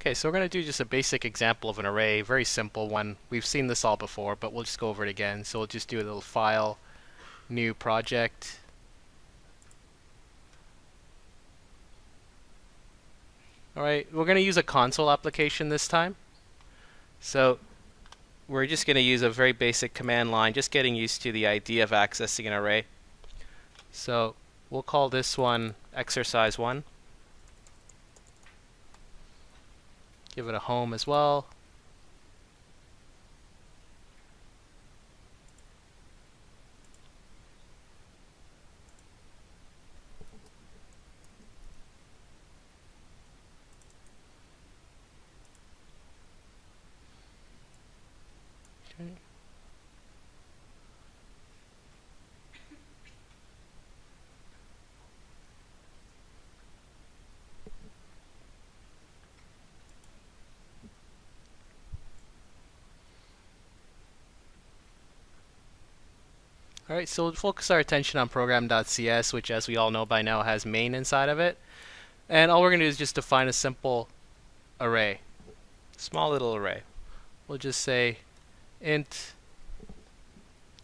Okay, so we're going to do just a basic example of an array, very simple one. We've seen this all before, but we'll just go over it again. So we'll just do a little file, new project. Alright, we're going to use a console application this time. So we're just going to use a very basic command line, just getting used to the idea of accessing an array. So we'll call this one exercise 1. Give it a home as well. Okay. Alright, so we'll focus our attention on program.cs, which as we all know by now has main inside of it. And all we're going to do is just define a simple array. Small little array. We'll just say int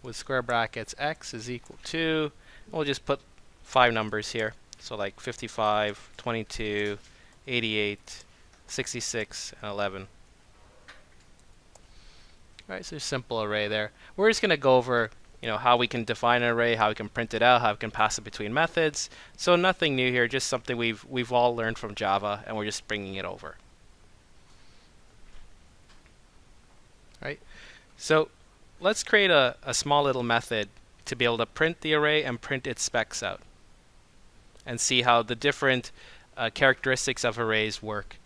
with square brackets x is equal to, and we'll just put 5 numbers here. So like 55, 22, 88, 66, and 11. Alright, so a simple array there. We're just going to go over how we can define an array, how we can print it out, how we can pass it between methods. So nothing new here, just something we've all learned from Java, and we're just bringing it over. Right? So let's create a small little method to be able to print the array and print its specs out, and see how the different characteristics of arrays work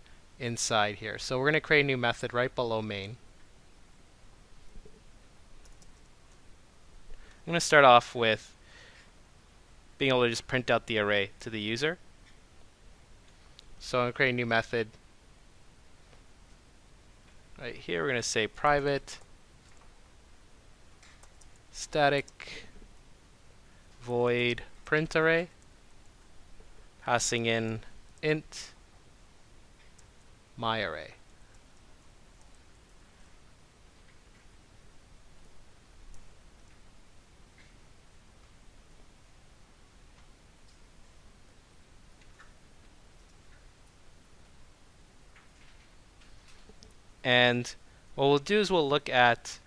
inside here. So we're going to create a new method right below main. I'm going to start off with being able to just print out the array to the user. So I'm going to create a new method. Right here we're going to say private static void print array, passing in int my array. And what we'll do is we'll look at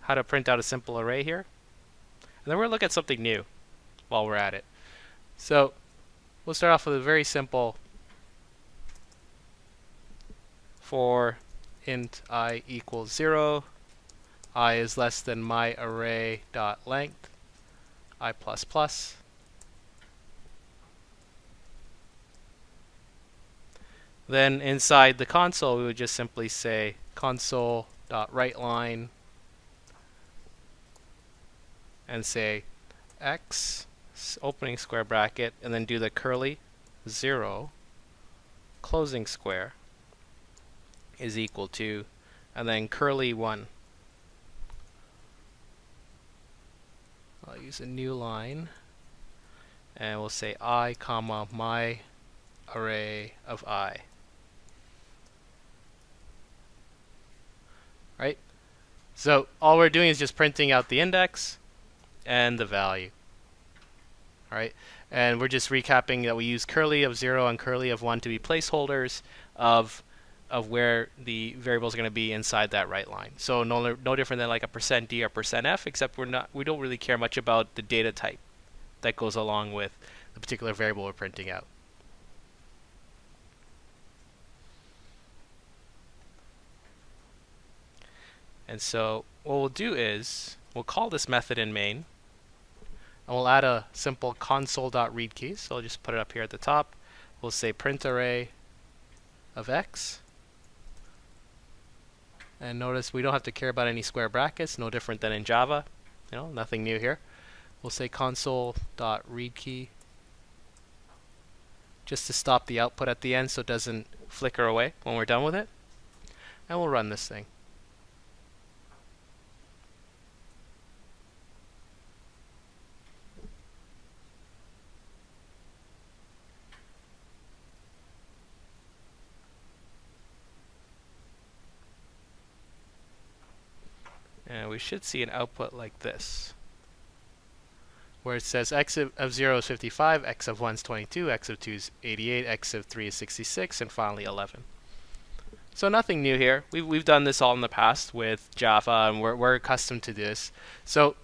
how to print out a simple array here. And then we're going to look at something new while we're at it. So we'll start off with a very simple for int I equals 0, I is less than my array dot length, I plus plus. Then inside the console, we would just simply say console.writeLine and say x, opening square bracket, and then do the curly 0, closing square, is equal to, and then curly 1. I'll use a new line, and we'll say I, comma, my array of I. Right? So all we're doing is just printing out the index and the value. Alright? And we're just recapping that we use curly of 0 and curly of 1 to be placeholders of where the variable is going to be inside that write line. So no different than like a %d or %f, except we don't really care much about the data type that goes along with the particular variable we're printing out. And so what we'll do is we'll call this method in main, and we'll add a simple console.read key. So I'll just put it up here at the top. We'll say print array of x. And notice we don't have to care about any square brackets, no different than in Java. Nothing new here. We'll say console.read key just to stop the output at the end so it doesn't flicker away when we're done with it. And we'll run this thing. we should see an output like this, where it says x of 0 is 55, x of 1 is 22, x of 2 is 88, x of 3 is 66, and finally 11. So nothing new here. We've done this all in the past with Java, and we're accustomed to this. So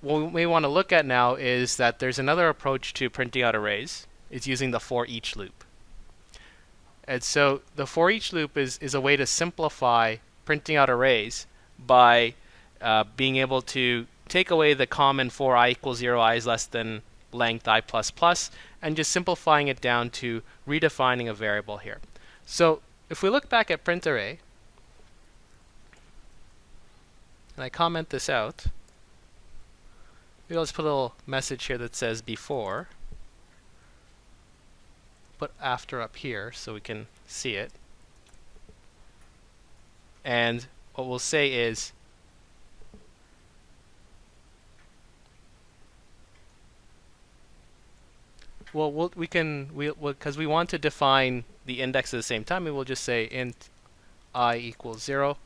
what we may want to look at now is that there's another approach to printing out arrays. It's using the for each loop. And so the for each loop is a way to simplify printing out arrays by being able to take away the common for I equals 0, I is less than length I plus plus, and just simplifying it down to redefining a variable here. So if we look back at print array, and I comment this out, maybe I'll just put a little message here that says before, put after up here so we can see it. And what we'll say is because we want to define the index at the same time, we will just say int I equals 0.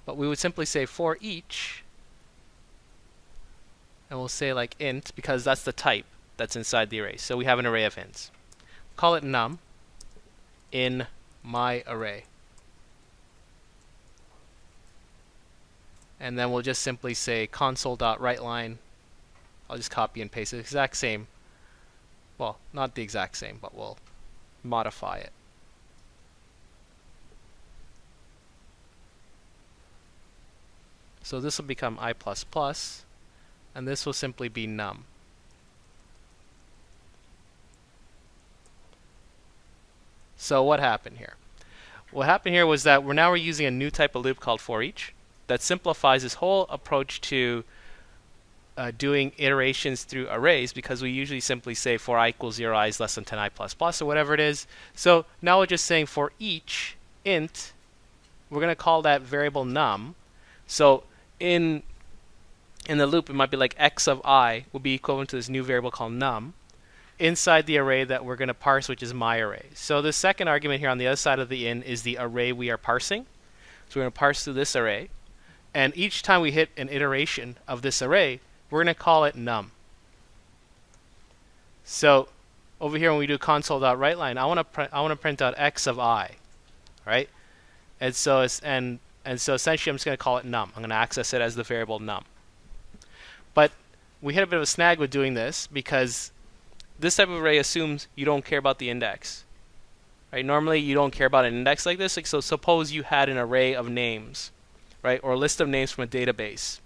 But we would simply say for each, and we'll say like int because that's the type that's inside the array. So we have an array of ints. Call it num in my array. And then we'll just simply say console.writeLine. I'll just copy and paste the exact same. Well, not the exact same, but we'll modify it. So this will become I++, and this will simply be num. So what happened here? What happened here was that we're using a new type of loop called for each that simplifies this whole approach to doing iterations through arrays, because we usually simply say for I equals 0, I is less than 10 I plus plus, or whatever it is. So now we're just saying for each int, we're going to call that variable num. So in the loop, it might be like x of I will be equivalent to this new variable called num inside the array that we're going to parse, which is my array. So the second argument here on the other side of the in is the array we are parsing. So we're going to parse through this array. And each time we hit an iteration of this array, we're going to call it num. So over here when we do console.writeLine, I want to print out x of I, right? And so essentially I'm just going to call it num. I'm going to access it as the variable num. But we hit a bit of a snag with doing this because this type of array assumes you don't care about the index. Right? Normally you don't care about an index like this. Like, so suppose you had an array of names, right, or a list of names from a database.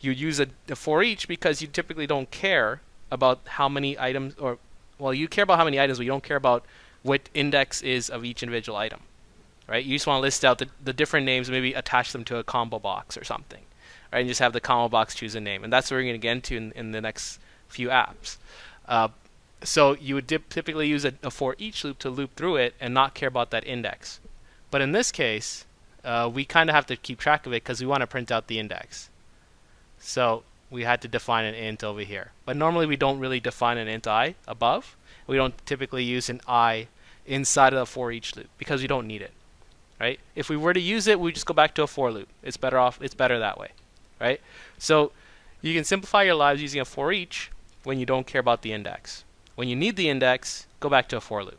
You use a for each because you typically don't care about how many items, or well, you care about how many items, but you don't care about what index is of each individual item, right? You just want to list out the different names, maybe attach them to a combo box or something, right? And just have the combo box choose a name, and that's what we're going to get into in the next few apps. So you would typically use a for each loop to loop through it and not care about that index. But in this case, we kind of have to keep track of it because we want to print out the index. So we had to define an int over here. But normally we don't really define an int I above. We don't typically use an I inside of the for each loop because we don't need it, right? If we were to use it, we just go back to a for loop. It's better that way, right? So you can simplify your lives using a for each when you don't care about the index. When you need the index, go back to a for loop.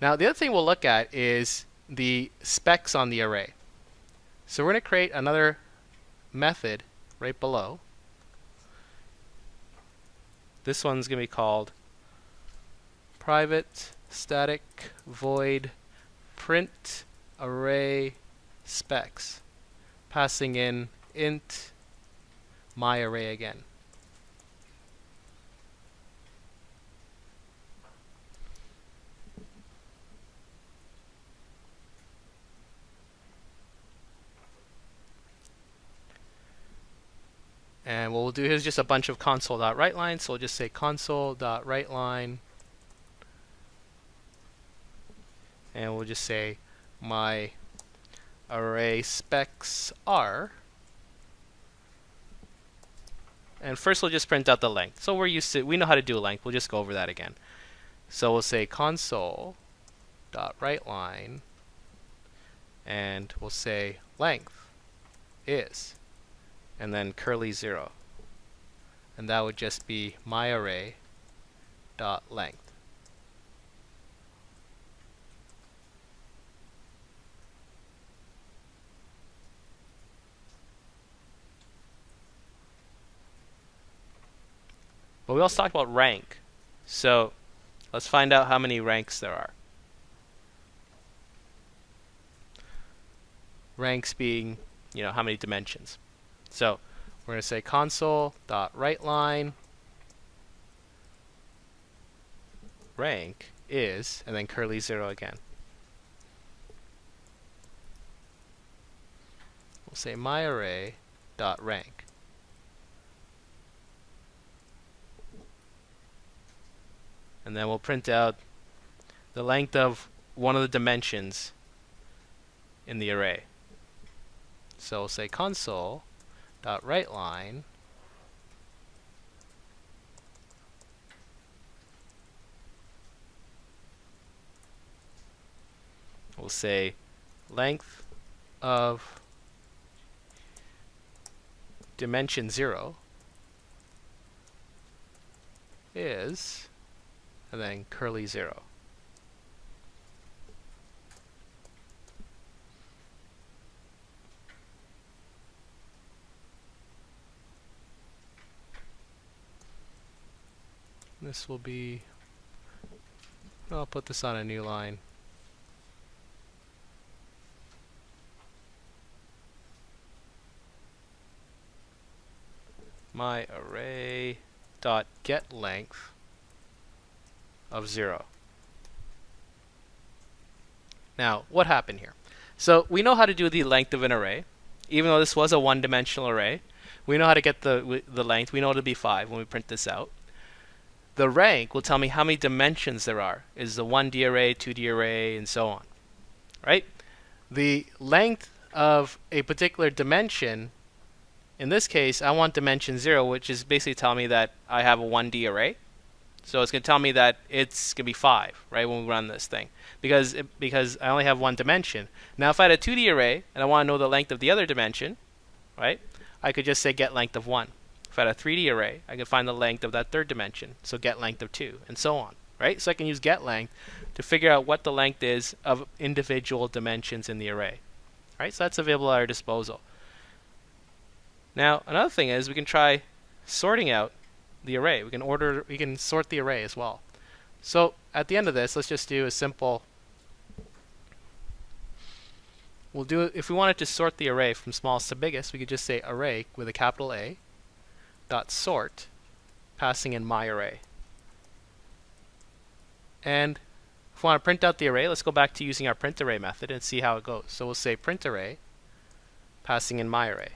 Now the other thing we'll look at is the specs on the array. So we're going to create another method right below. This one's going to be called private static void print array specs, passing in int my array again. And what we'll do here is just a bunch of console.writeLine. So we'll just say console.writeLine. And we'll just say my array specs are. And first we'll just print out the length. So we know how to do a length. We'll just go over that again. So we'll say console.writeLine and we'll say length is, and then curly 0. And that would just be my array dot length. But we also talked about rank. So let's find out how many ranks there are. Ranks being, how many dimensions. So we're going to say console.writeLine rank is, and then curly 0 again. We'll say myArray.rank. And then we'll print out the length of one of the dimensions in the array. So we'll say console.writeLine we'll say length of dimension 0 is, and then curly 0. This will be, I'll put this on a new line. My array dot get length of 0. Now, what happened here? So we know how to do the length of an array. Even though this was a one-dimensional array, we know how to get the length. We know it'll be 5 when we print this out. The rank will tell me how many dimensions there are. Is the 1D array, 2D array, and so on. Right? The length of a particular dimension, in this case, I want dimension 0, which is basically telling me that I have a 1D array. So it's going to tell me that it's going to be 5, right, when we run this thing. Because I only have one dimension. Now, if I had a 2D array, and I want to know the length of the other dimension, right, I could just say get length of 1. If I had a 3D array, I could find the length of that third dimension. So get length of 2, and so on, right? So I can use get length to figure out what the length is of individual dimensions in the array. Right? So that's available at our disposal. Now, another thing is we can try sorting out the array. We can sort the array as well. So at the end of this, let's just do a simple. We'll do it if we wanted to sort the array from smallest to biggest. We could just say array with a capital A dot sort, passing in my array. And if we want to print out the array, let's go back to using our print array method and see how it goes. So we'll say print array, passing in my array.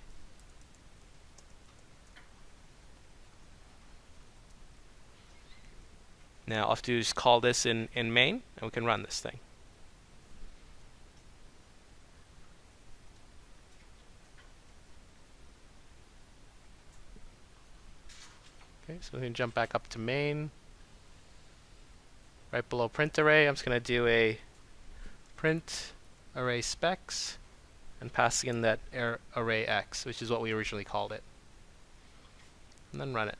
Now all I have to do is call this in main, and we can run this thing. Okay, so we can jump back up to main. Right below print array, I'm just going to do a print array specs and passing in that array x, which is what we originally called it. And then run it.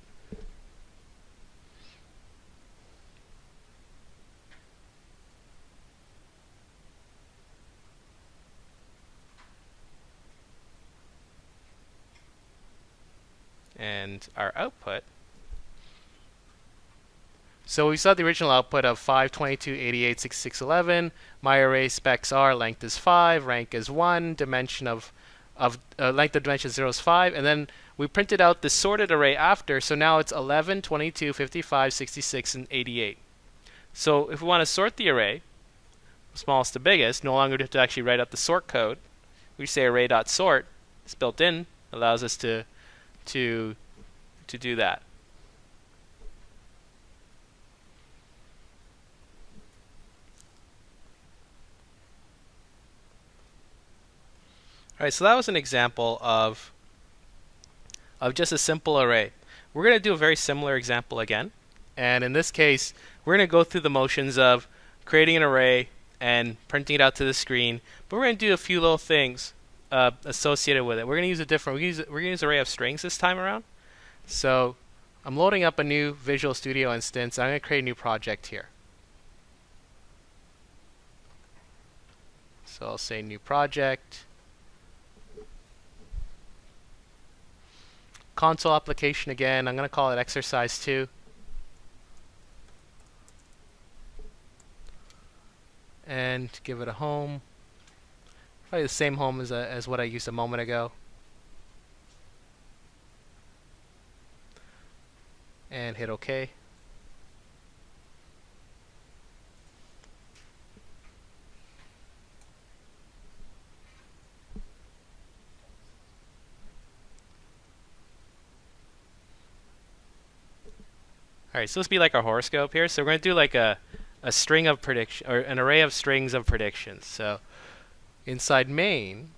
And our output. So we saw the original output of 5, 22, 88, 66, 11. My array specs are length is 5, rank is 1, dimension of length of dimension 0 is 5, and then we printed out the sorted array after, so now it's 11, 22, 55, 66, and 88. So if we want to sort the array, smallest to biggest, no longer do we have to actually write out the sort code. We say array.sort, it's built in, allows us to do that. Alright, so that was an example of just a simple array. We're going to do a very similar example again. And in this case, we're going to go through the motions of creating an array and printing it out to the screen. But we're going to do a few little things associated with it. We're going to use a different. We're going to use array of strings this time around. So I'm loading up a new Visual Studio instance. I'm going to create a new project here. So I'll say new project. Console application again. I'm going to call it exercise 2. And give it a home. Probably the same home as what I used a moment ago. And hit OK. Alright, so this will be like our horoscope here. So we're going to do like a string of prediction, or an array of strings of predictions. So inside main,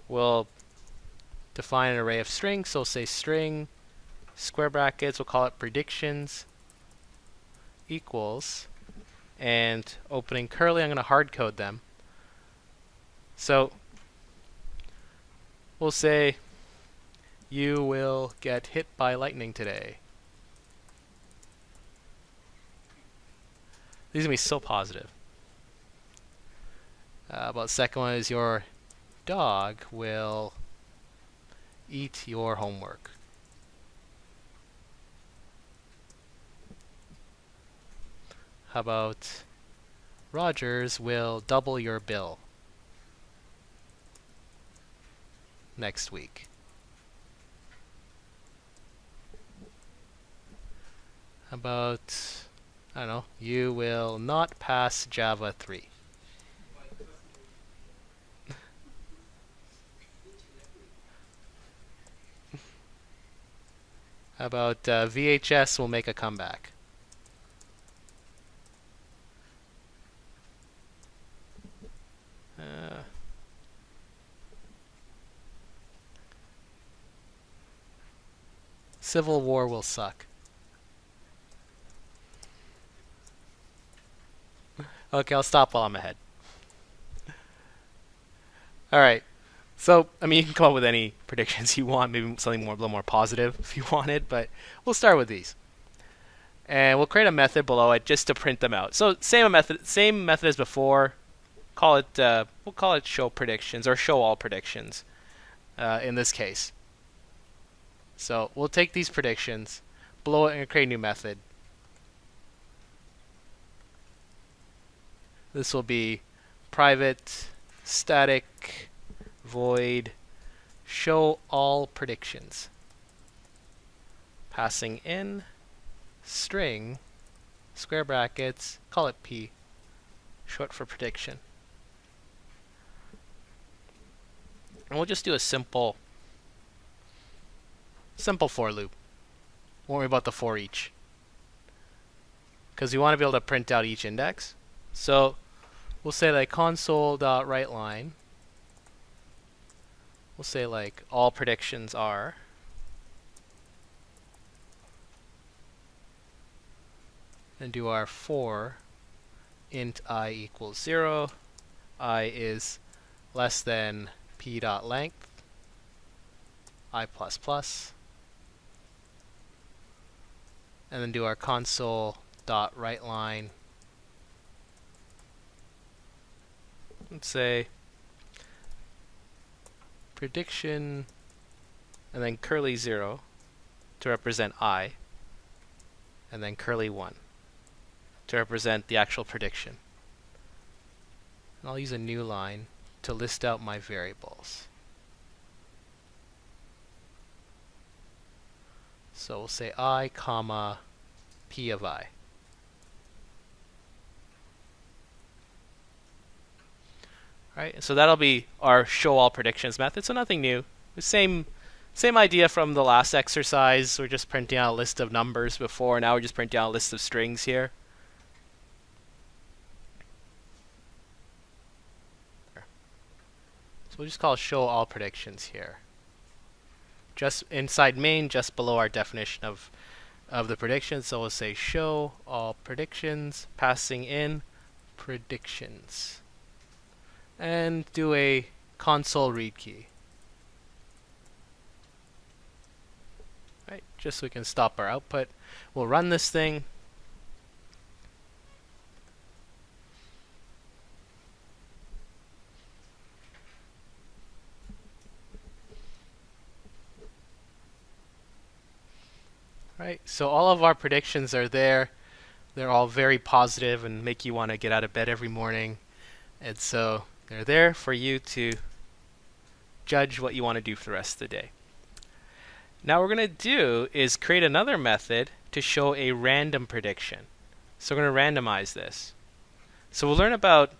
we'll define an array of strings. So we'll say string, square brackets, we'll call it predictions, equals, and opening curly, I'm going to hard code them. So we'll say you will get hit by lightning today. These are going to be so positive. About the second one is your dog will eat your homework. How about Rogers will double your bill next week? How about, I don't know, you will not pass Java 3. How about VHS will make a comeback? Civil War will suck. Okay, I'll stop while I'm ahead. Alright. So, I mean, you can come up with any predictions you want, maybe something a little more positive if you wanted, but we'll start with these. And we'll create a method below it just to print them out. So, same method as before. We'll call it show predictions or show all predictions in this case. So, we'll take these predictions, below it, and create a new method. This will be private static void show all predictions, passing in string square brackets, call it P, short for prediction. And we'll just do a simple for loop. Won't worry about the for each, because we want to be able to print out each index. So we'll say like console.writeLine. We'll say like all predictions are. And do our for int I equals 0. I is less than p.length. I++. And then do our console.writeLine. Let's say prediction, and then curly 0 to represent I, and then curly 1 to represent the actual prediction. And I'll use a new line to list out my variables. So we'll say I, comma, p of I. Right, so that'll be our show all predictions method. So nothing new. The same idea from the last exercise. We're just printing out a list of numbers before. Now we're just printing out a list of strings here. So we'll just call show all predictions here. Just inside main, just below our definition of of the prediction. So we'll say show all predictions, passing in predictions, and do a console read key. Right, just so we can stop our output. We'll run this thing. Right, so all of our predictions are there. They're all very positive and make you want to get out of bed every morning. And so they're there for you to judge what you want to do for the rest of the day. Now what we're going to do is create another method to show a random prediction. So we're going to randomize this. So we'll learn about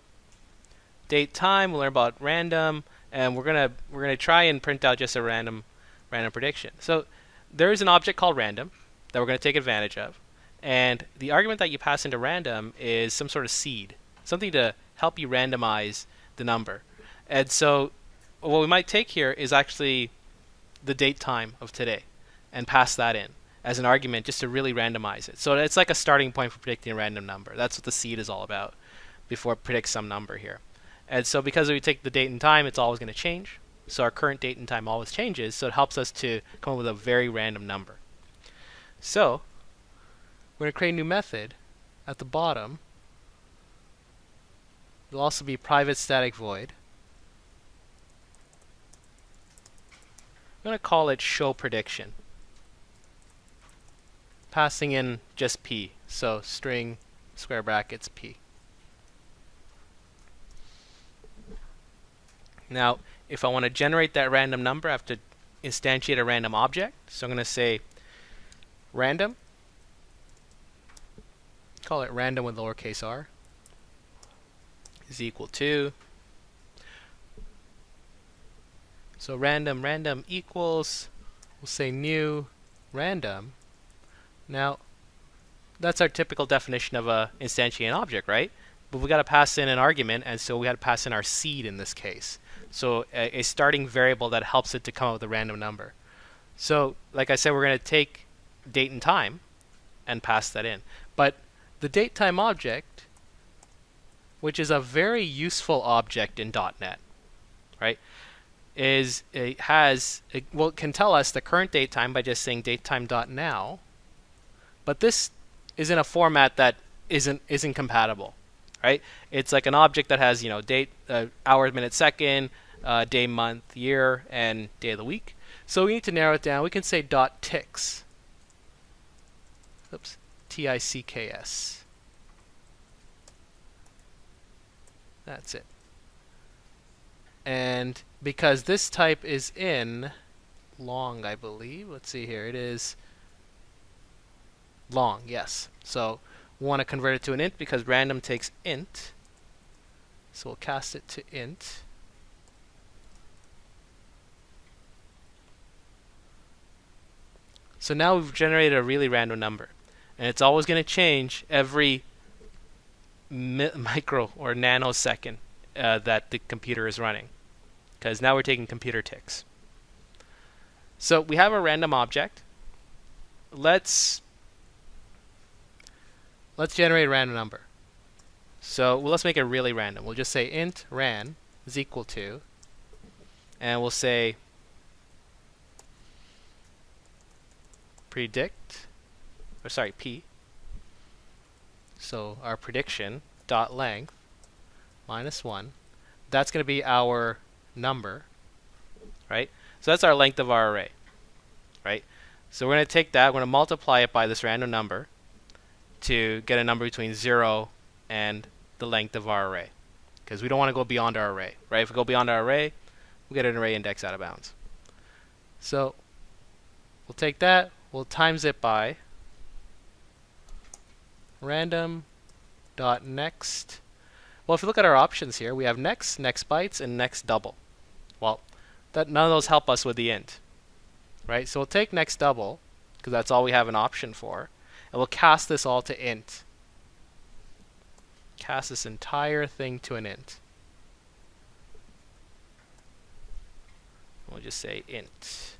date time, we'll learn about random, and we're gonna try and print out just a random prediction. So there is an object called random that we're going to take advantage of. And the argument that you pass into random is some sort of seed, something to help you randomize the number. And so what we might take here is actually the date time of today and pass that in as an argument just to really randomize it. So it's like a starting point for predicting a random number. That's what the seed is all about before it predicts some number here. And so because we take the date and time, it's always going to change. So our current date and time always changes, so it helps us to come up with a very random number. So we're going to create a new method at the bottom. It'll also be private static void. I'm going to call it show prediction, passing in just p, so string square brackets p. Now if I want to generate that random number, I have to instantiate a random object. So I'm going to say random, call it random with lowercase r, is equal to, so random equals, we'll say new random. Now that's our typical definition of a instantiate object, right? But we got to pass in an argument, and so we had to pass in our seed in this case. So a starting variable that helps it to come up with a random number. So like I said, we're going to take date and time and pass that in. But the date time object, which is a very useful object in .NET, right, it can tell us the current date time by just saying datetime.now. But this is in a format that isn't compatible, right? It's like an object that has, date, hour, minute, second, day, month, year, and day of the week. So we need to narrow it down. We can say .ticks. Oops, T-I-C-K-S. That's it. And because this type is in long, I believe. Let's see here. It is long, yes. So we want to convert it to an int because random takes int. So we'll cast it to int. So now we've generated a really random number. And it's always going to change every micro or nanosecond that the computer is running, because now we're taking computer ticks. So we have a random object. Let's generate a random number. So let's make it really random. We'll just say int ran is equal to, and we'll say predict, or sorry, p. So our prediction dot length -1. That's going to be our number, right? So that's our length of our array, right? So we're going to take that, we're going to multiply it by this random number to get a number between 0 and the length of our array, because we don't want to go beyond our array, right? If we go beyond our array, we get an array index out of bounds. So we'll take that, we'll times it by random.next. Well, if you look at our options here, we have next, next bytes, and next double. Well, none of those help us with the int, right? So we'll take next double, because that's all we have an option for, and we'll cast this all to int. Cast this entire thing to an int. We'll just say int.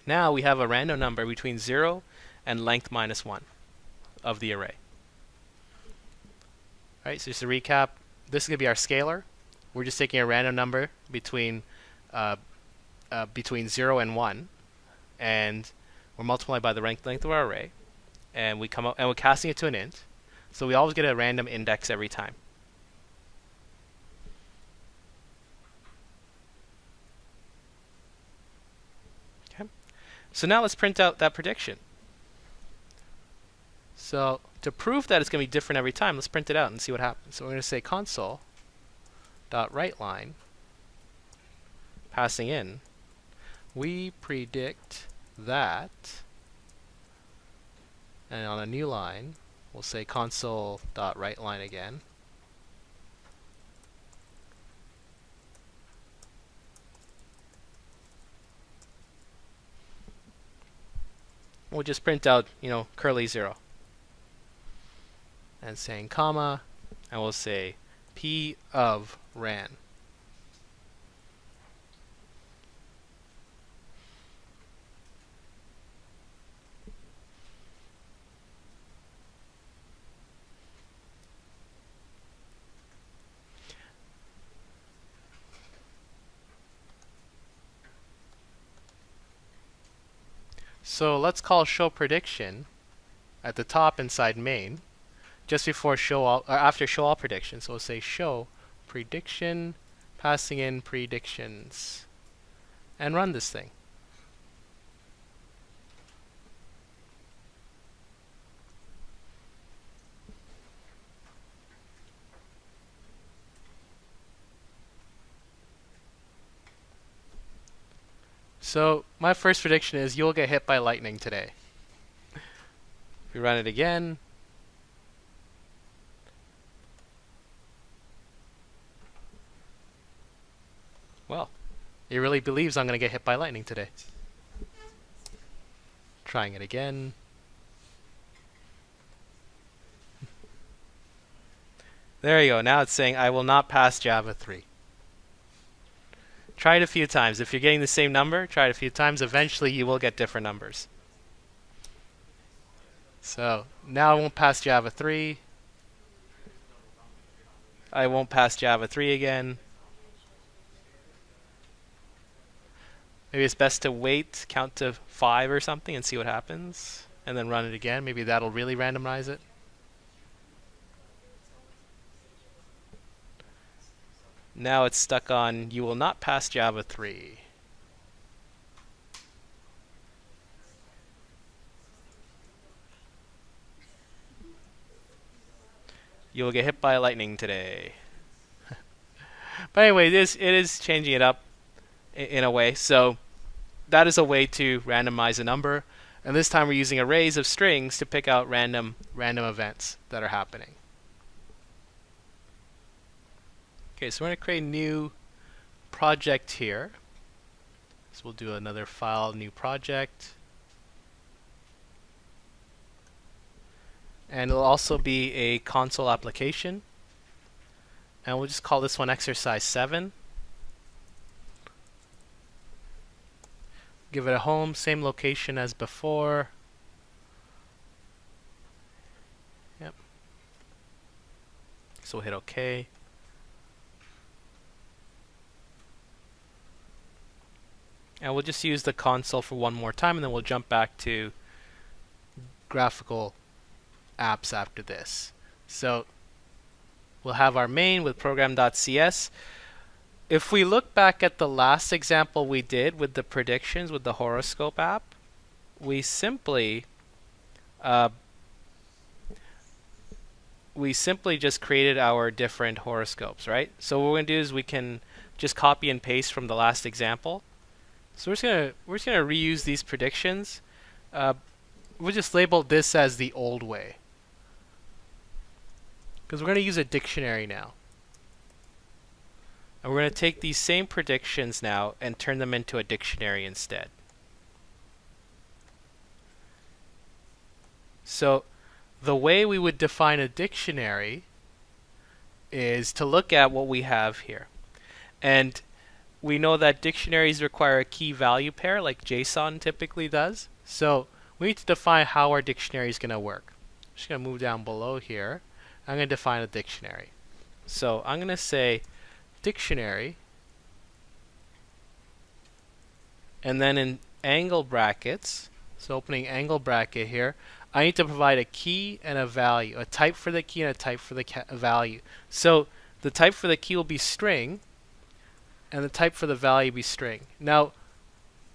Now we have a random number between 0 and length minus 1 of the array. All right, so just to recap, this is going to be our scalar. We're just taking a random number between 0 and 1, and we're multiplied by the length of our array, and we come up and we're casting it to an int. So we always get a random index every time. Okay. So now let's print out that prediction. So to prove that it's going to be different every time, let's print it out and see what happens. So we're going to say console.writeLine, passing in, we predict that, and on a new line, we'll say console.writeLine again. We'll just print out, curly 0. And saying comma, and we'll say p of ran. So let's call show prediction at the top inside main, just before show all, or after show all predictions. So we'll say show prediction, passing in predictions, and run this thing. So my first prediction is you'll get hit by lightning today. If we run it again, well, it really believes I'm going to get hit by lightning today. Trying it again. There you go. Now it's saying I will not pass Java 3. Try it a few times. If you're getting the same number, try it a few times. Eventually you will get different numbers. So now I won't pass Java 3. I won't pass Java 3 again. Maybe it's best to wait, count to 5 or something and see what happens, and then run it again. Maybe that'll really randomize it. Now it's stuck on you will not pass Java 3. You will get hit by lightning today. But anyway, it is changing it up in a way. So that is a way to randomize a number. And this time we're using arrays of strings to pick out random events that are happening. Okay, so we're going to create a new project here. So we'll do another file, new project. And it'll also be a console application. And we'll just call this one exercise 7. Give it a home, same location as before. Yep. So we'll hit OK. And we'll just use the console for one more time, and then we'll jump back to graphical apps after this. So we'll have our main with program.cs. If we look back at the last example we did with the predictions with the horoscope app, we simply just created our different horoscopes, right? So what we're going to do is we can just copy and paste from the last example. So we're just gonna reuse these predictions. We'll just label this as the old way, because we're going to use a dictionary now. And we're going to take these same predictions now and turn them into a dictionary instead. So the way we would define a dictionary is to look at what we have here. And we know that dictionaries require a key value pair like JSON typically does. So we need to define how our dictionary is going to work. I'm just going to move down below here. I'm going to define a dictionary. So I'm going to say dictionary, and then in angle brackets, so opening angle bracket here, I need to provide a key and a value, a type for the key and a type for the value. So the type for the key will be string, and the type for the value be string. Now,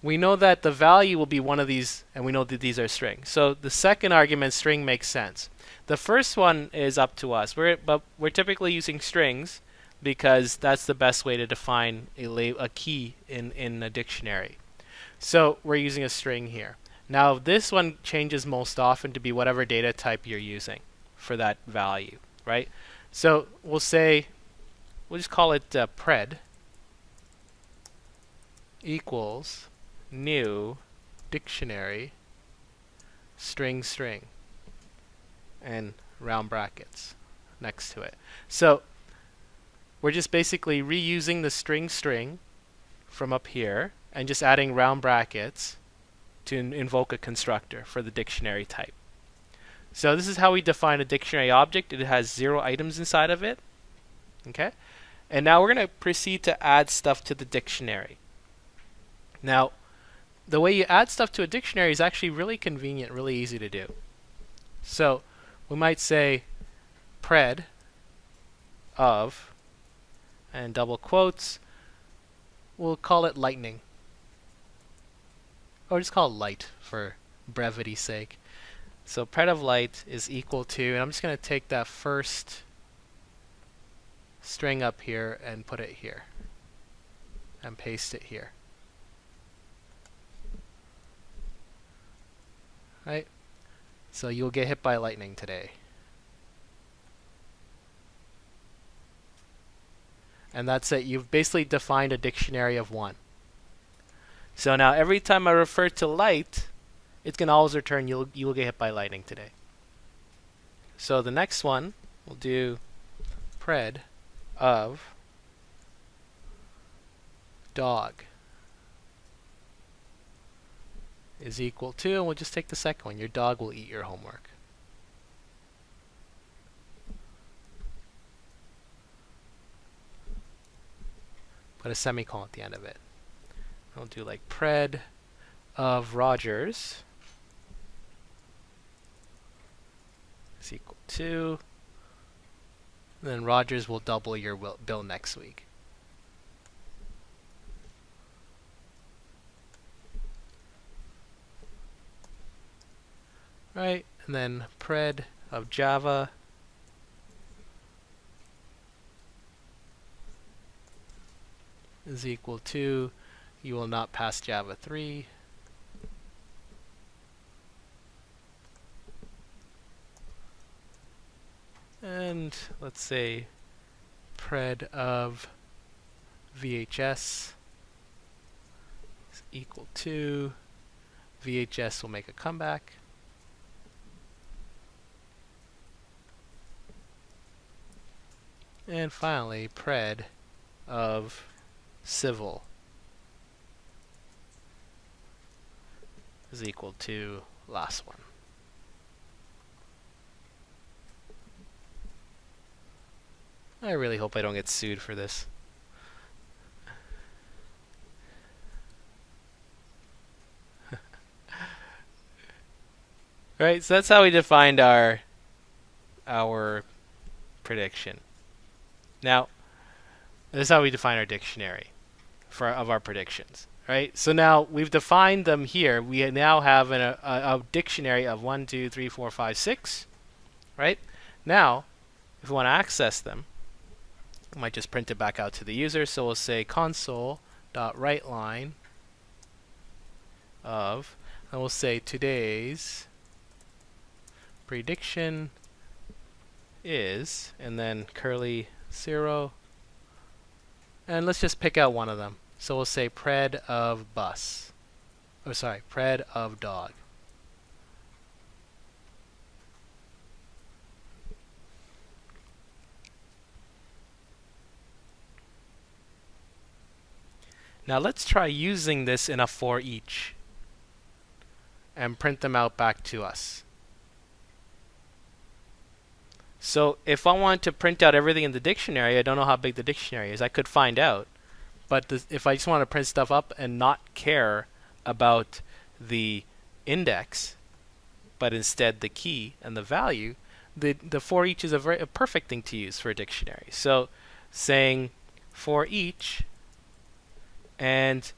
we know that the value will be one of these, and we know that these are string. So the second argument, string, makes sense. The first one is up to us. But we're typically using strings because that's the best way to define a key in a dictionary. So we're using a string here. Now this one changes most often to be whatever data type you're using for that value, right? So we'll just call it pred equals new dictionary string and round brackets next to it. So we're just basically reusing the string from up here and just adding round brackets to invoke a constructor for the dictionary type. So this is how we define a dictionary object. It has 0 items inside of it. Okay? And now we're going to proceed to add stuff to the dictionary. Now, the way you add stuff to a dictionary is actually really convenient, really easy to do. So we might say pred of, and double quotes, we'll call it lightning. Or just call it light for brevity's sake. So pred of light is equal to, and I'm just going to take that first string up here and put it here. And paste it here. Right? So you'll get hit by lightning today. And that's it. You've basically defined a dictionary of 1. So now every time I refer to light, it's going to always return you will get hit by lightning today. So the next one, we'll do pred of dog is equal to, and we'll just take the second one, your dog will eat your homework. Put a semicolon at the end of it. We'll do like pred of Rogers is equal to, then Rogers will double your bill next week. Right, and then pred of Java is equal to, you will not pass Java 3. And let's say pred of VHS is equal to, VHS will make a comeback. And finally, pred of civil is equal to last one. I really hope I don't get sued for this. Right, so that's how we defined our prediction. Now, this is how we define our dictionary of our predictions. Right? So now we've defined them here. We now have a dictionary of 1, 2, 3, 4, 5, 6. Right? Now, if we want to access them, we might just print it back out to the user. So we'll say console.writeLine of, and we'll say today's prediction is, and then curly 0. And let's just pick out one of them. So we'll say pred of bus. Oh, sorry, pred of dog. Now let's try using this in a for each and print them out back to us. So if I want to print out everything in the dictionary, I don't know how big the dictionary is. I could find out. But if I just want to print stuff up and not care about the index, but instead the key and the value, the for each is a perfect thing to use for a dictionary. So saying for each, and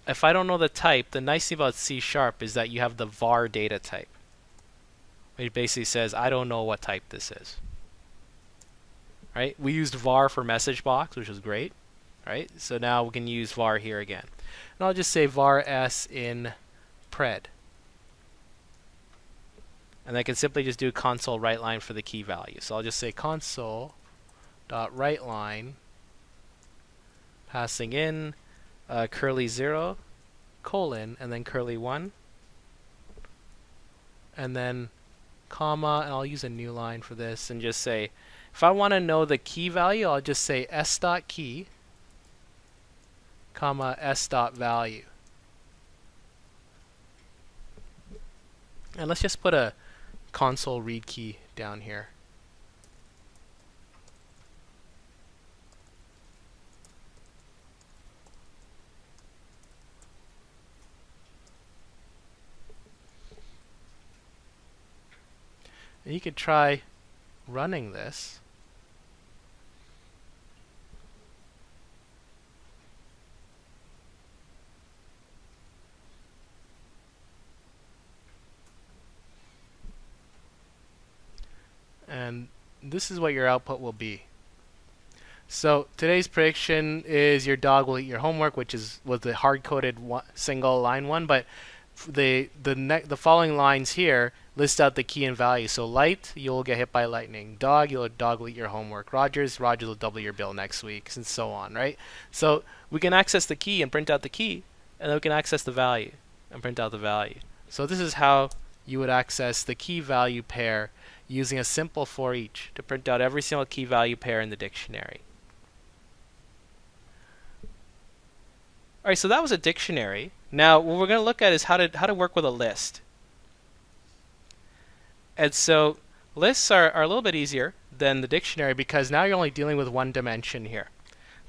if I don't know the type, the nice thing about C# is that you have the var data type. It basically says, I don't know what type this is. Right? We used var for message box, which was great. Right? So now we can use var here again. And I'll just say var s in pred. And I can simply just do console writeLine for the key value. So I'll just say console.writeLine, passing in curly 0, colon, and then curly 1, and then comma, and I'll use a new line for this and just say, if I want to know the key value, I'll just say s.key, comma, s.value. And let's just put a console read key down here. And you could try running this. And this is what your output will be. So today's prediction is your dog will eat your homework, which was the hard-coded single line one, but the following lines here list out the key and value. So light, you'll get hit by lightning. Dog will eat your homework. Rogers will double your bill next week, and so on, right? So we can access the key and print out the key, and then we can access the value and print out the value. So this is how you would access the key value pair using a simple for each to print out every single key value pair in the dictionary. All right, so that was a dictionary. Now what we're going to look at is how to work with a list. And so lists are a little bit easier than the dictionary because now you're only dealing with one dimension here.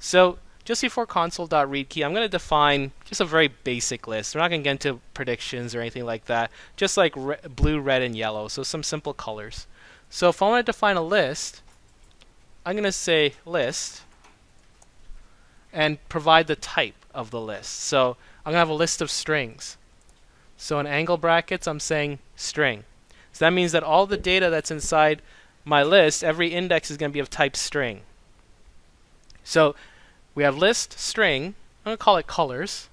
So just before console.readKey, I'm going to define just a very basic list. We're not going to get into predictions or anything like that, just like blue, red, and yellow, so some simple colors. So if I want to define a list, I'm going to say list and provide the type of the list. So I'm going to have a list of strings. So in angle brackets, I'm saying string. So that means that all the data that's inside my list, every index is going to be of type string. So we have list string, I'm going to call it colors,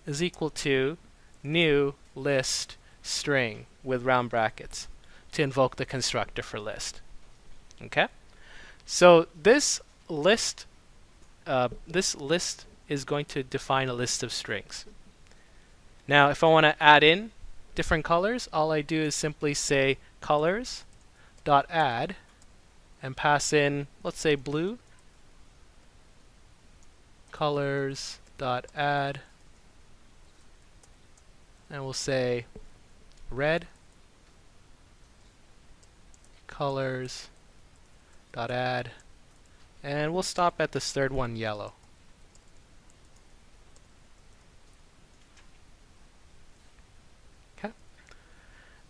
is equal to new list string with round brackets to invoke the constructor for list. Okay? So this list is going to define a list of strings. Now if I want to add in different colors, all I do is simply say colors.add and pass in, let's say blue, colors.add, and we'll say red, colors.add, and we'll stop at this third one, yellow. Okay,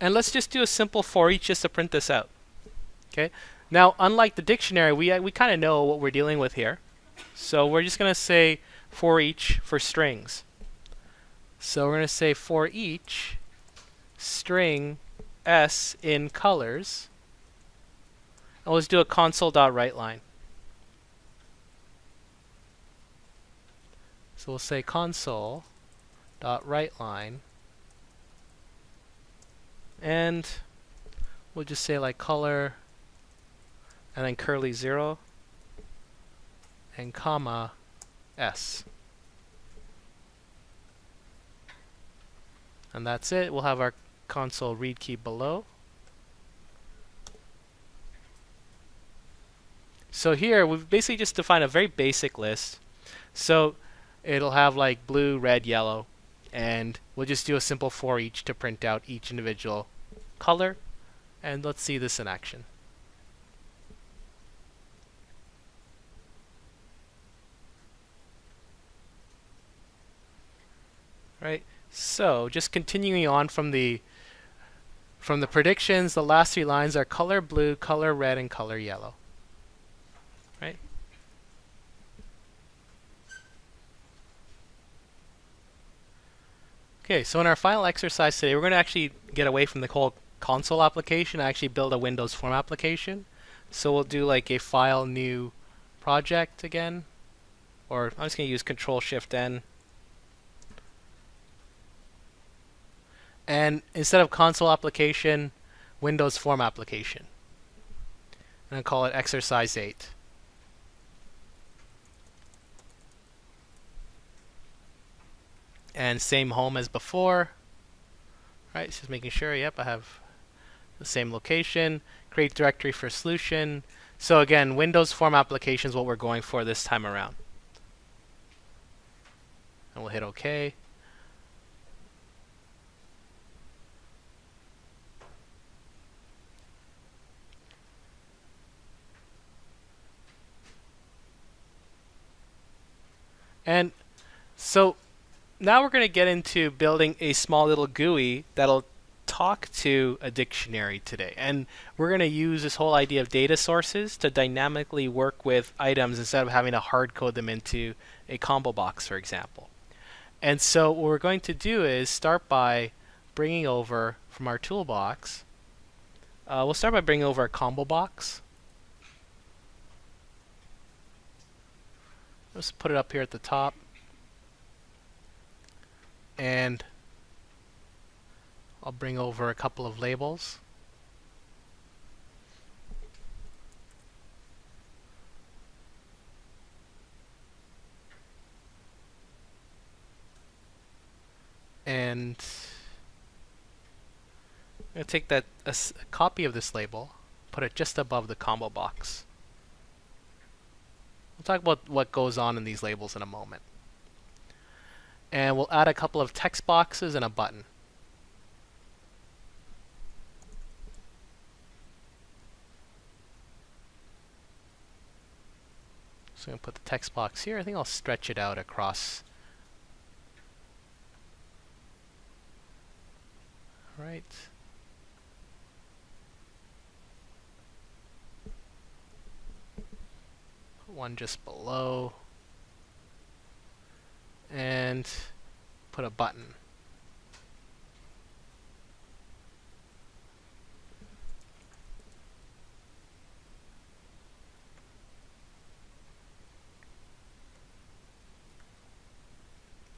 and let's just do a simple for each just to print this out. Okay, now unlike the dictionary, we kind of know what we're dealing with here. So we're just going to say for each for strings. So we're going to say for each string s in colors. And let's do a console.writeLine. So we'll say console.writeLine. And we'll just say like color and then curly 0 and comma s. And that's it. We'll have our console read key below. So here we've basically just defined a very basic list. So it'll have like blue, red, yellow, and we'll just do a simple for each to print out each individual color. And let's see this in action. Right? So just continuing on from the predictions, the last three lines are color blue, color red, and color yellow. Right? Okay, so in our final exercise today, we're going to actually get away from the whole console application and actually build a Windows Form application. So we'll do like a file new project again, or I'm just going to use Control-Shift-N. And instead of console application, Windows Form application. And I'll call it exercise 8. And same home as before. Right, just making sure, yep, I have the same location. Create directory for solution. So again, Windows Form application is what we're going for this time around. And we'll hit OK. And so now we're going to get into building a small little GUI that'll talk to a dictionary today. And we're going to use this whole idea of data sources to dynamically work with items instead of having to hard code them into a combo box, for example. And so what we're going to do is start by bringing over from our toolbox. We'll start by bringing over a combo box. Let's put it up here at the top. And I'll bring over a couple of labels. And I'm going to take a copy of this label, put it just above the combo box. We'll talk about what goes on in these labels in a moment. And we'll add a couple of text boxes and a button. So I'm going to put the text box here. I think I'll stretch it out across. All right. Put one just below. And put a button.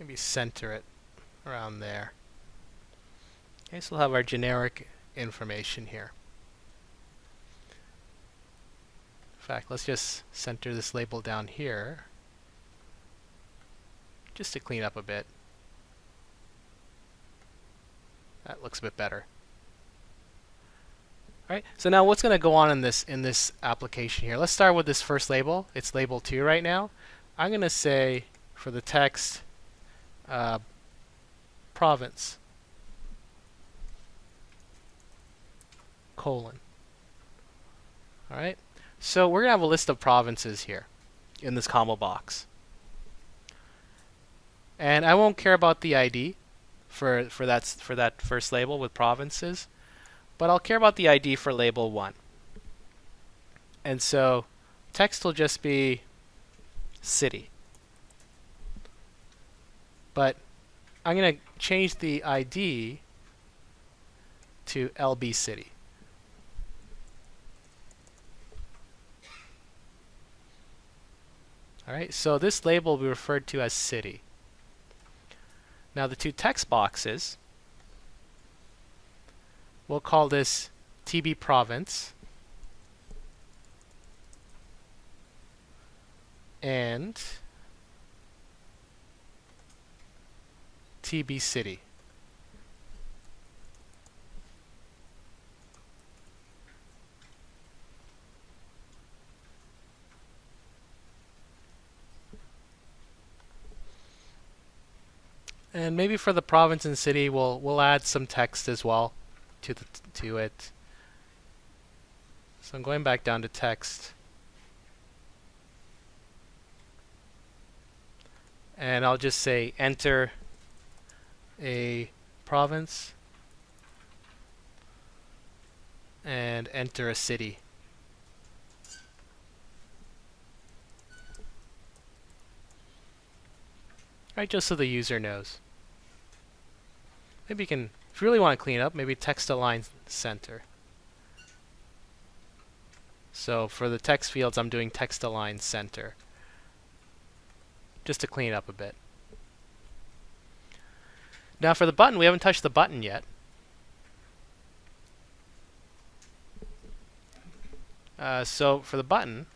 Maybe center it around there. Okay, so we'll have our generic information here. In fact, let's just center this label down here, just to clean up a bit. That looks a bit better. All right, so now what's going to go on in this application here? Let's start with this first label. It's label 2 right now. I'm going to say for the text, province, colon. All right, so we're going to have a list of provinces here in this combo box. And I won't care about the ID for that first label with provinces, but I'll care about the ID for label 1. And so text will just be city. But I'm going to change the ID to LB city. All right, so this label will be referred to as city. Now the two text boxes, we'll call this TB province and TB city. And maybe for the province and city, we'll add some text as well to it. So I'm going back down to text. And I'll just say enter a province and enter a city. Right, just so the user knows. Maybe you can, if you really want to clean it up, maybe text align center. So for the text fields, I'm doing text align center, just to clean it up a bit. Now for the button, we haven't touched the button yet. So for the button,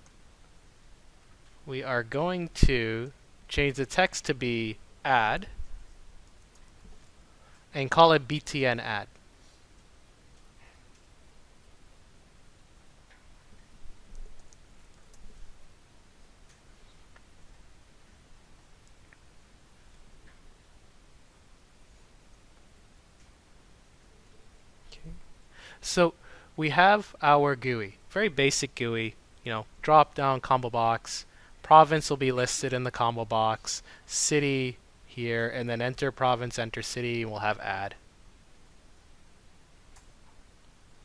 we are going to change the text to be add and call it btn add. So we have our GUI, very basic GUI, drop down combo box, province will be listed in the combo box, city here, and then enter province, enter city, and we'll have add.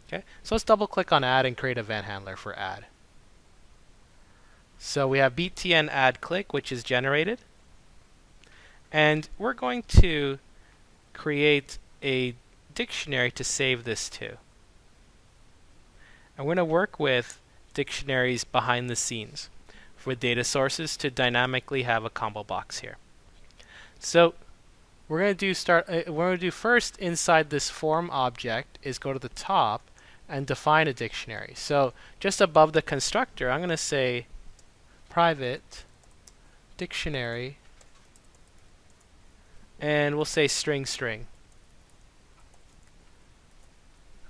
Okay, so let's double click on add and create a event handler for add. So we have btn add click, which is generated, and we're going to create a dictionary to save this to. And we're going to work with dictionaries behind the scenes with data sources to dynamically have a combo box here. So we're going to do first inside this form object is go to the top and define a dictionary. So just above the constructor, I'm going to say private dictionary, and we'll say string.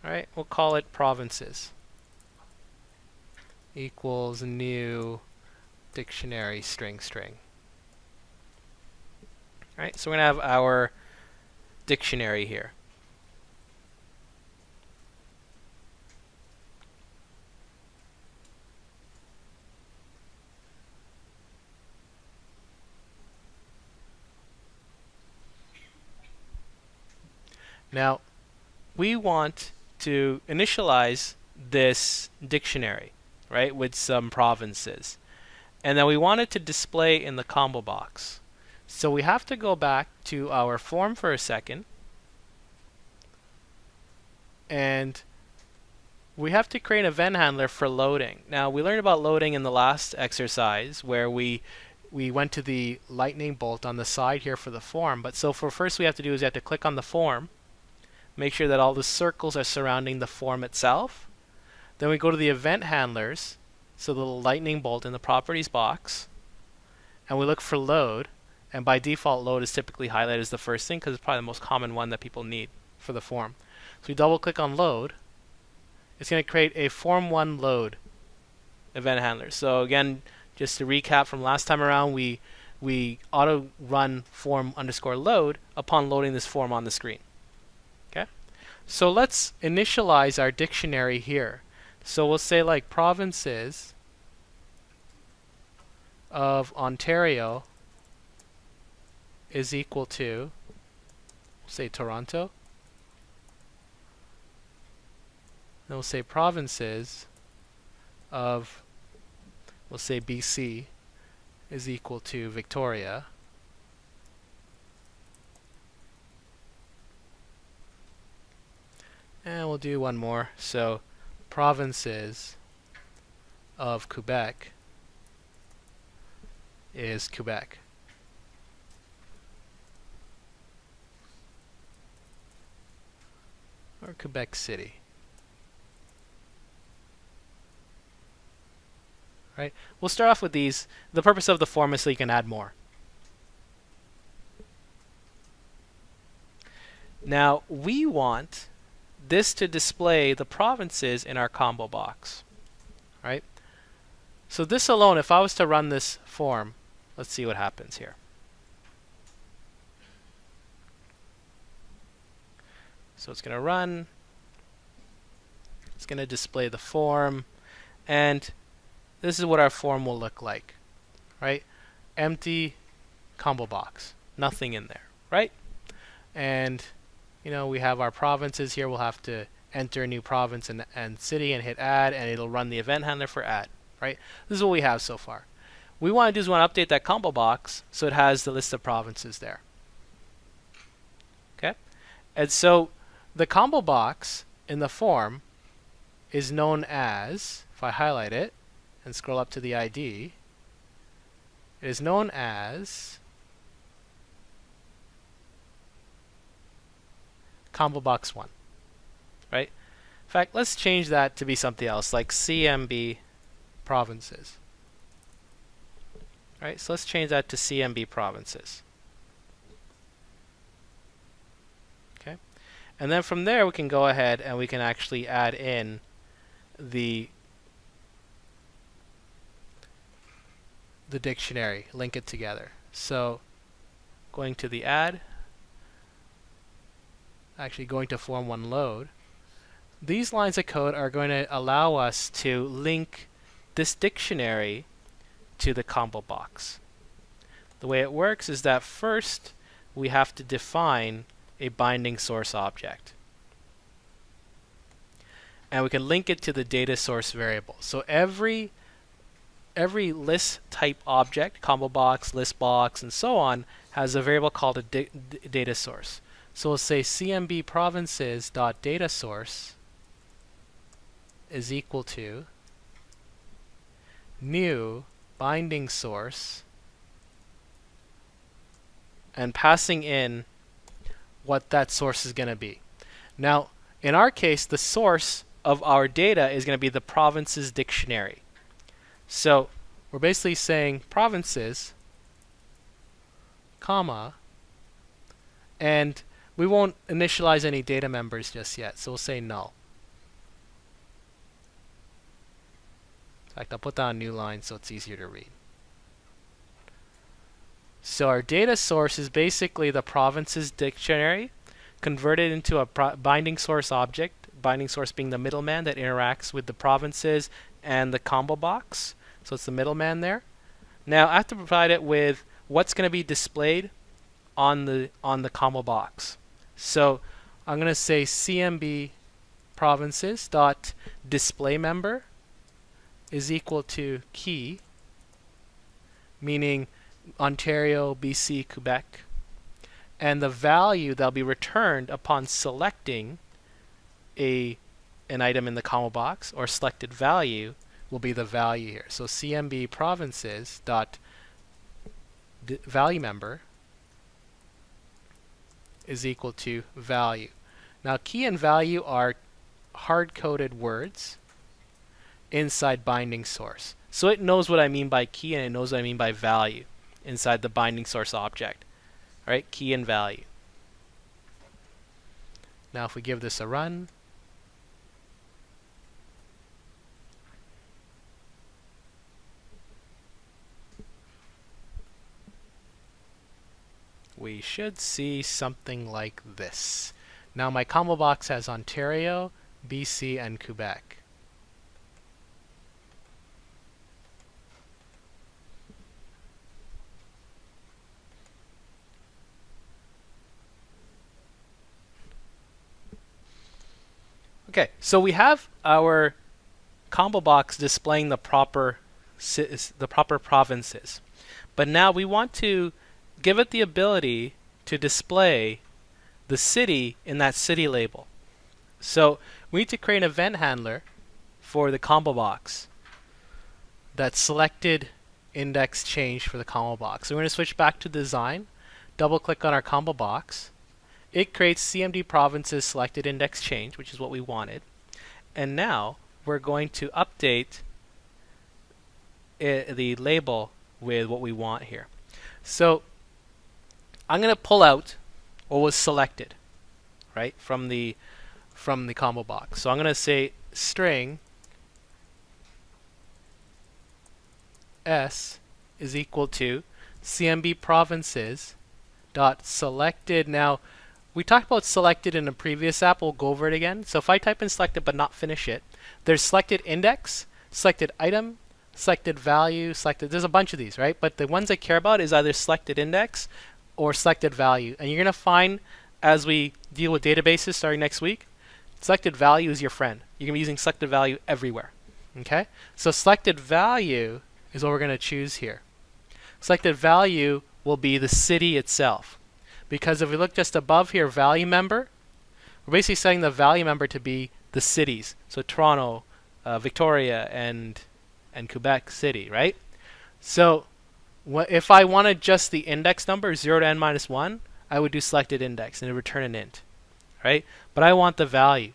All right, we'll call it provinces equals new dictionary string. All right, so we're going to have our dictionary here. Now, we want to initialize this dictionary, right, with some provinces. And then we want it to display in the combo box. So we have to go back to our form for a second. And we have to create an event handler for loading. Now, we learned about loading in the last exercise where we went to the lightning bolt on the side here for the form. But so for first we have to do is we have to click on the form, make sure that all the circles are surrounding the form itself. Then we go to the event handlers, so the little lightning bolt in the properties box, and we look for load. And by default, load is typically highlighted as the first thing because it's probably the most common one that people need for the form. So we double click on load. It's going to create a form1 load event handler. So again, just to recap from last time around, we auto run form_load upon loading this form on the screen. Okay? So let's initialize our dictionary here. So we'll say like provinces of Ontario is equal to, say Toronto. Then we'll say provinces of, we'll say BC is equal to Victoria. And we'll do one more. So provinces of Quebec is Quebec. Or Quebec City. Right? We'll start off with these. The purpose of the form is so you can add more. Now, we want this to display the provinces in our combo box. Right? So this alone, if I was to run this form, let's see what happens here. So it's going to run. It's going to display the form. And this is what our form will look like, right? Empty combo box. Nothing in there, right? And, we have our provinces here. We'll have to enter a new province and city and hit add, and it'll run the event handler for add, right? This is what we have so far. We want to do is we want to update that combo box so it has the list of provinces there. Okay? And so the combo box in the form is known as, if I highlight it and scroll up to the ID, it is known as combo box 1, right? In fact, let's change that to be something else, like CMB provinces. Right? So let's change that to CMB provinces. Okay? And then from there we can go ahead and we can actually add in the dictionary, link it together. So going to the add, actually going to form 1 load, these lines of code are going to allow us to link this dictionary to the combo box. The way it works is that first we have to define a binding source object. And we can link it to the data source variable. So every list type object, combo box, list box, and so on, has a variable called a data source. So we'll say CMB provinces dot data source is equal to new binding source, and passing in what that source is going to be. Now, in our case, the source of our data is going to be the provinces dictionary. So we're basically saying provinces, comma, and we won't initialize any data members just yet, so we'll say null. In fact, I'll put down a new line so it's easier to read. So our data source is basically the provinces dictionary converted into a binding source object, binding source being the middleman that interacts with the provinces and the combo box. So it's the middleman there. Now I have to provide it with what's going to be displayed on the combo box. So I'm going to say CMB provinces dot display member is equal to key, meaning Ontario, BC, Quebec, and the value that'll be returned upon selecting an item in the combo box or selected value will be the value here. So CMB provinces dot value member is equal to value. Now key and value are hard-coded words inside binding source. So it knows what I mean by key and it knows what I mean by value inside the binding source object. All right, key and value. Now if we give this a run, we should see something like this. Now my combo box has Ontario, BC, and Quebec. Okay, so we have our combo box displaying the proper provinces. But now we want to give it the ability to display the city in that city label. So we need to create an event handler for the combo box that selected index change for the combo box. So we're going to switch back to design, double click on our combo box. It creates CMD provinces selected index change, which is what we wanted. And now we're going to update the label with what we want here. So I'm going to pull out what was selected, right, from the combo box. So I'm going to say string s is equal to CMB provinces dot selected. Now we talked about selected in a previous app. We'll go over it again. So if I type in selected but not finish it, there's selected index, selected item, selected value, selected. There's a bunch of these, right? But the ones I care about is either selected index or selected value. And you're going to find as we deal with databases starting next week, selected value is your friend. You're going to be using selected value everywhere. Okay? So selected value is what we're going to choose here. Selected value will be the city itself. Because if we look just above here, value member, we're basically setting the value member to be the cities. So Toronto, Victoria, and Quebec City, right? So if I wanted just the index number, 0 to n minus 1, I would do selected index and it would return an int, right? But I want the value,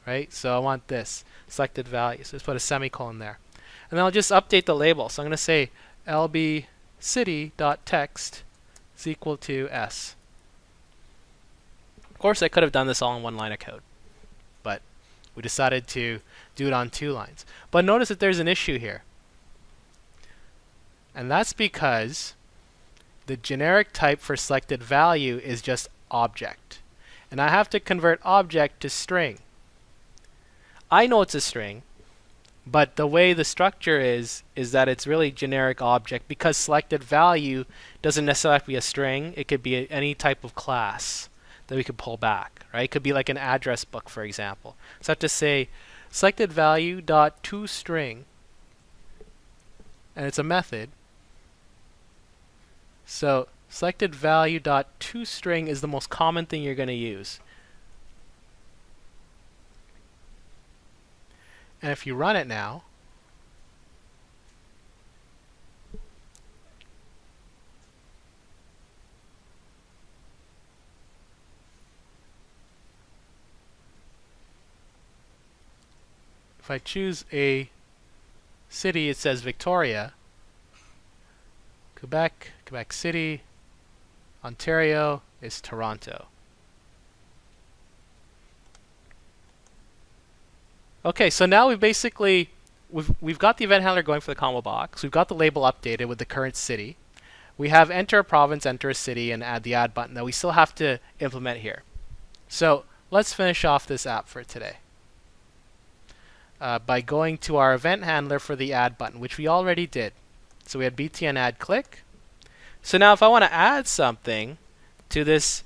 right? So I want this, selected value. So let's put a semicolon there. And then I'll just update the label. So I'm going to say lbcity.text is equal to s. Of course, I could have done this all in one line of code, but we decided to do it on 2 lines. But notice that there's an issue here. And that's because the generic type for selected value is just object. And I have to convert object to string. I know it's a string, but the way the structure is that it's really generic object because selected value doesn't necessarily have to be a string. It could be any type of class that we could pull back, right? It could be like an address book, for example. So I have to say selected value dot toString, and it's a method. So selected value dot toString is the most common thing you're going to use. And if you run it now, if I choose a city, it says Victoria, Quebec, Quebec City, Ontario is Toronto. Okay, so now we've got the event handler going for the combo box. We've got the label updated with the current city. We have enter a province, enter a city, and add the add button that we still have to implement here. So let's finish off this app for today by going to our event handler for the add button, which we already did. So we had btn add click. So now if I want to add something to this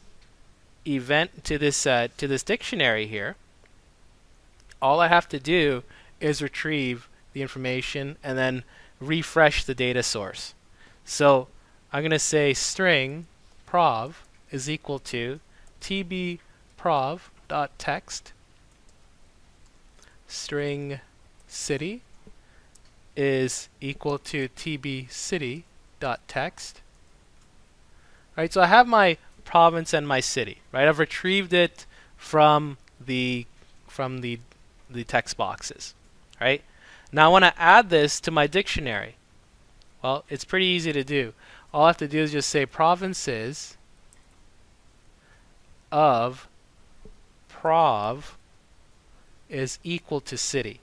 event, to this dictionary here, all I have to do is retrieve the information and then refresh the data source. So I'm going to say string prov is equal to tbprov.text. String city is equal to tbcity.text. Right, so I have my province and my city. Right, I've retrieved it from the text boxes. Right, now I want to add this to my dictionary. Well, it's pretty easy to do. All I have to do is just say provinces of prov is equal to city.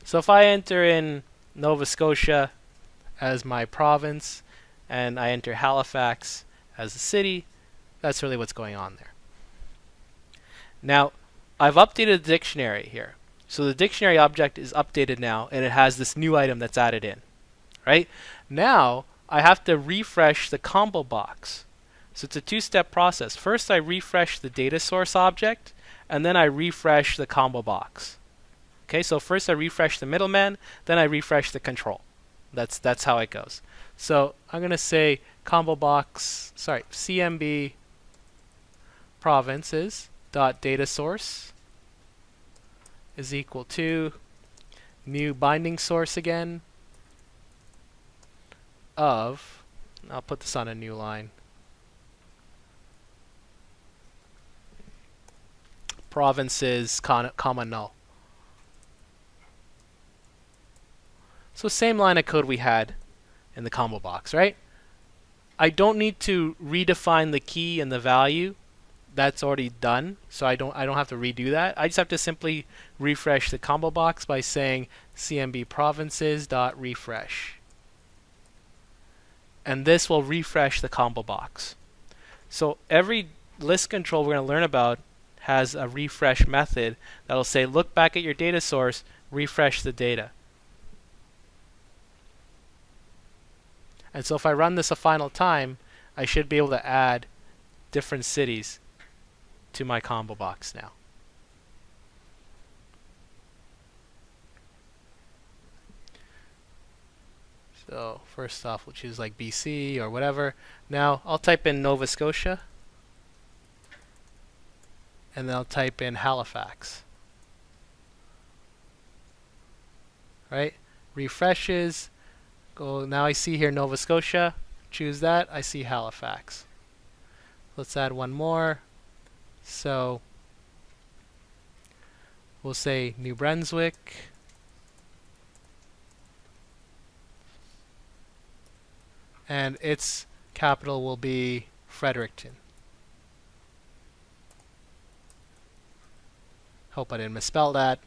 So if I enter in Nova Scotia as my province and I enter Halifax as the city, that's really what's going on there. Now, I've updated the dictionary here. So the dictionary object is updated now and it has this new item that's added in. Right? Now, I have to refresh the combo box. So it's a 2-step process. First, I refresh the data source object and then I refresh the combo box. Okay, so first I refresh the middleman, then I refresh the control. That's how it goes. So I'm going to say CMB provinces dot data source is equal to new binding source again of, I'll put this on a new line, provinces comma null. So same line of code we had in the combo box, right? I don't need to redefine the key and the value. That's already done, so I don't have to redo that. I just have to simply refresh the combo box by saying cmb provinces dot refresh. And this will refresh the combo box. So every list control we're going to learn about has a refresh method that'll say, look back at your data source, refresh the data. And so if I run this a final time, I should be able to add different cities to my combo box now. So first off, we'll choose like BC or whatever. Now I'll type in Nova Scotia, and then I'll type in Halifax. Right? Refreshes. Go. Now I see here Nova Scotia. Choose that. I see Halifax. Let's add one more. So we'll say New Brunswick. And its capital will be Fredericton. Hope I didn't misspell that.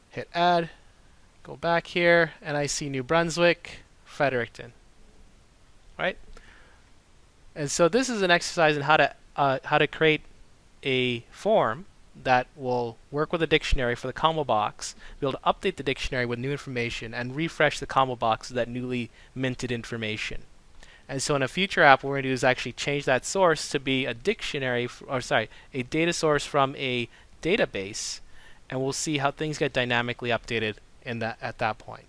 Hit add. Go back here, and I see New Brunswick, Fredericton. Right? And so this is an exercise in how to create a form that will work with a dictionary for the combo box, be able to update the dictionary with new information, and refresh the combo box with that newly minted information. And so in a future app, what we're going to do is actually change that source to be a dictionary, a data source from a database, and we'll see how things get dynamically updated at that point.